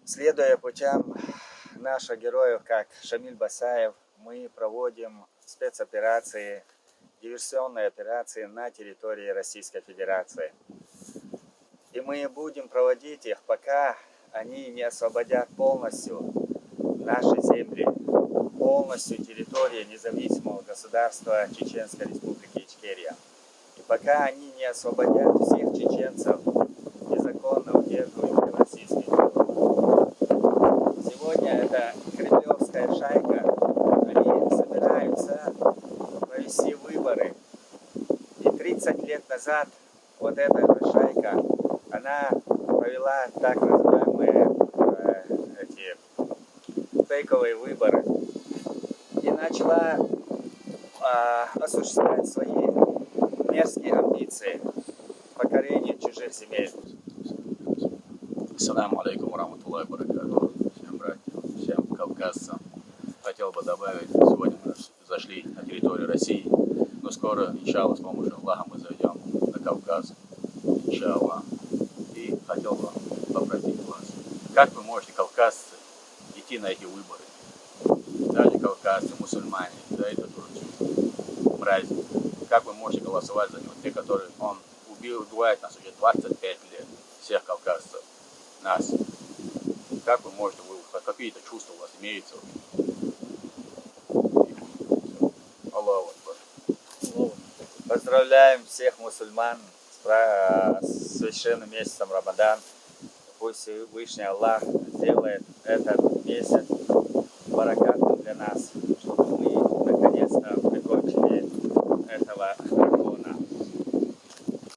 Следуя путям наших героев, как Шамиль Басаев, мы проводим спецоперации, диверсионные операции на территории Российской Федерации. И мы будем проводить их, пока они не освободят полностью наши земли, полностью территории независимого государства Чеченской Республики Ичкерия. И пока они не освободят всех чеченцев, незаконно удерживаемых российскими силами. Сегодня эта кремлевская шайка, они собираются провести выборы. И 30 лет назад вот эта же шайка, она провела так называемые эти фейковые выборы и начала осуществлять свои мерзкие амбиции покорения чужих земель. Ассаламу алейкум ва-рахматуллахи ва-баракатуху. Всем братьям, всем кавказцам. Хотел бы добавить, сегодня мы зашли на территорию России, но скоро, иншаллах, с помощью Аллаха мы зайдем на Кавказ, иншаллах. И хотел бы попросить вас, как вы можете, кавказцы, идти на эти выборы? Даже кавказцы, мусульмане, да, это тоже праздник. Как вы можете голосовать за него? Те, которые он убивает нас уже 25 лет, всех кавказцев, нас. Как вы можете, какие-то чувства у вас имеются? Аллаху Акбар. Поздравляем всех мусульман с священным месяцем Рамадан. Пусть Всевышний Аллах сделает этот месяц баракатным для нас, чтобы мы наконец-то прикончили этого